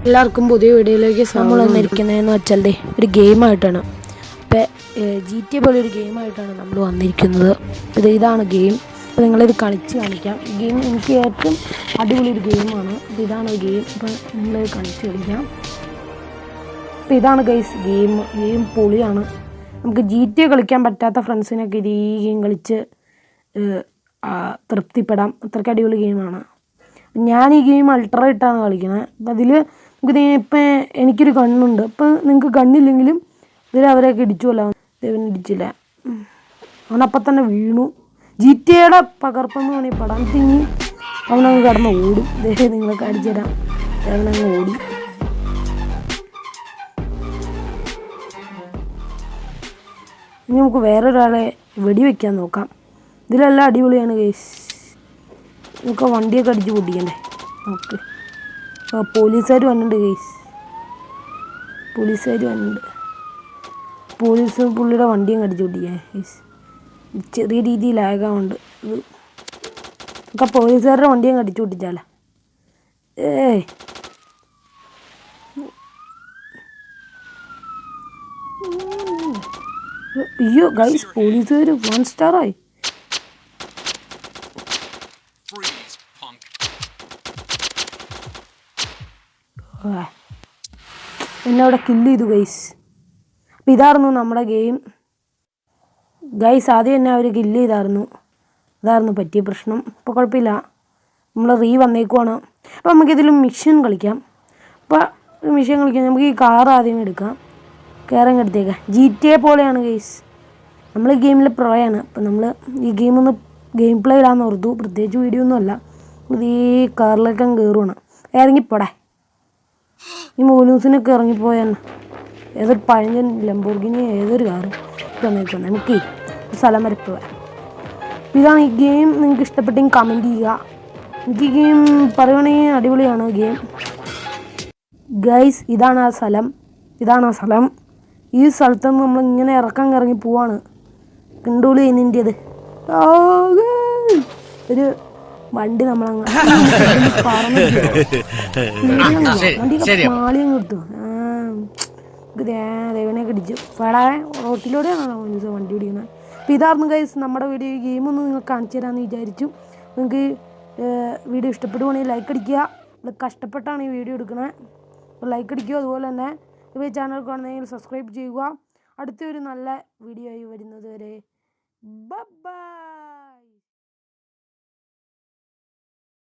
എല്ലാവർക്കും പുതിയ വീഡിയോയിലേക്ക് നമ്മൾ വന്നിരിക്കുന്നതെന്ന് വെച്ചാൽ ഒരു ഗെയിമായിട്ടാണ്. ഇപ്പോൾ GTA പോലെ ഒരു ഗെയിമായിട്ടാണ് നമ്മൾ വന്നിരിക്കുന്നത്. ഇതാണ് ഗെയിം. അപ്പോൾ നിങ്ങളിത് കളിച്ച് കാണിക്കാം. ഈ ഗെയിം എനിക്ക് ഏറ്റവും അടിപൊളി ഒരു ഗെയിമാണ്. ഇതാണ് ഗെയിം. ഇപ്പോൾ നിങ്ങളിത് കളിച്ച് കളിക്കാം. അപ്പോൾ ഇതാണ് ഗൈസ് ഗെയിം പൊളിയാണ്. നമുക്ക് GTA കളിക്കാൻ പറ്റാത്ത ഫ്രണ്ട്സിനൊക്കെ ഇത് ഈ ഗെയിം കളിച്ച് തൃപ്തിപ്പെടാം. അത്രയ്ക്ക് അടിപൊളി ഗെയിമാണ്. ഞാൻ ഈ ഗെയിം അൾട്രാ ഇട്ടാണ് കളിക്കുന്നത്. അപ്പം അതിൽ നമുക്ക് ഇപ്പം എനിക്കൊരു ഗണ്ണുണ്ട്. ഇപ്പം നിങ്ങൾക്ക് ഗണ്ണില്ലെങ്കിലും ഇതിൽ അവരെയൊക്കെ ഇടിച്ചുമല്ലോ. ദൈവം ഇടിച്ചില്ല, അവനപ്പം തന്നെ വീണു. GTA പകർപ്പെന്ന് വേണമെങ്കിൽ പടാം. തിങ്ങി അവനങ്ങ് കിടന്ന് ഓടും. നിങ്ങളൊക്കെ അടിച്ചു തരാം. അവനങ്ങ് ഓടി. ഇനി നമുക്ക് വേറൊരാളെ വെടിവെക്കാൻ നോക്കാം. ഇതിലെല്ലാം അടിപൊളിയാണ് ഗൈസ്. നമുക്ക് വണ്ടിയൊക്കെ അടിച്ച് പൊട്ടിക്കണ്ടേ നമുക്ക്. പോലീസുകാർ വന്നിട്ടുണ്ട് ഗൈസ്. പോലീസ് പുള്ളിയുടെ വണ്ടിയും കടിച്ചു പൊട്ടിക്കാൻ ഗൈസ്. ചെറിയ രീതിയിൽ ലാഗാവുണ്ട്. ഇത് നമുക്ക് പോലീസുകാരുടെ വണ്ടിയും കടിച്ചു പൊട്ടിച്ചാലേ. അയ്യോ ഗൈസ്, പോലീസുകാർ 1 സ്റ്റാറായി. എന്നെ അവിടെ കില്ല് ചെയ്തു ഗൈസ്. അപ്പം ഇതായിരുന്നു നമ്മുടെ ഗെയിം ഗൈസ്. ആദ്യം തന്നെ അവർ കില്ല് ചെയ്തായിരുന്നു. അതായിരുന്നു പറ്റിയ പ്രശ്നം. ഇപ്പോൾ കുഴപ്പമില്ല, നമ്മൾ വന്നേക്കുവാണ്. അപ്പോൾ നമുക്കിതിൽ മിഷൻ കളിക്കാം. അപ്പോൾ മിഷൻ കളിക്കാം. നമുക്ക് ഈ കാർ ആദ്യം എടുക്കാം. കയറങ്ങ് എടുത്തേക്കാം. GTA പോലെയാണ് ഗൈസ്. നമ്മൾ ഈ ഗെയിമിൽ പ്രോയാണ്. അപ്പം നമ്മൾ ഈ ഗെയിം പ്ലേ ഇടാന്ന് ഓർത്തു. പ്രത്യേകിച്ച് വീഡിയോ ഒന്നും അല്ല. ഇത് ഈ കാറിലേക്ക് കയറുവാണ്. ഇറങ്ങിപ്പോടെ. ഈ മോലൂസിനൊക്കെ ഇറങ്ങിപ്പോയാൽ ഏതൊരു പഴഞ്ഞൻ ലംബോർഗിനി ഏതൊരു കാറ് വന്നേക്കുന്നത്. നമുക്ക് സ്ഥലം വരെ പോവാം. ഇതാണ് ഈ ഗെയിം. നിങ്ങൾക്ക് ഇഷ്ടപ്പെട്ടെങ്കിൽ കമൻറ്റ് ചെയ്യുക. എനിക്ക് ഈ ഗെയിം പറയുകയാണെങ്കിൽ അടിപൊളിയാണ് ഗെയിം ഗൈസ്. ഇതാണ് ആ സ്ഥലം. ഈ സ്ഥലത്ത് നിന്ന് നമ്മളിങ്ങനെ ഇറങ്ങി പോവാണ്. കണ്ടോളി അതിൻ്റേത് ഒരു വണ്ടി നമ്മളങ്ങ് വണ്ടിയൊക്കെ മാളിയും കിട്ടും. ദൈവനെ കടിച്ചു പേടാതെ റോട്ടിലൂടെയാണോ വണ്ടി ഓടിക്കുന്നത്. അപ്പോൾ ഇതായിരുന്നു ഗൈസ് നമ്മുടെ വീഡിയോ. ഈ ഗെയിമൊന്ന് നിങ്ങൾക്ക് കാണിച്ചു തരാമെന്ന് വിചാരിച്ചു. നിങ്ങൾക്ക് വീഡിയോ ഇഷ്ടപ്പെടുവാണെങ്കിൽ ലൈക്ക് അടിക്കുക. കഷ്ടപ്പെട്ടാണ് ഈ വീഡിയോ എടുക്കുന്നത്. അപ്പോൾ ലൈക്ക് അടിക്കുക. അതുപോലെ തന്നെ ഈ ചാനൽ കാണുന്നതെങ്കിൽ സബ്സ്ക്രൈബ് ചെയ്യുക. അടുത്തൊരു നല്ല വീഡിയോ ആയി വരുന്നത് വരെ ബൈ.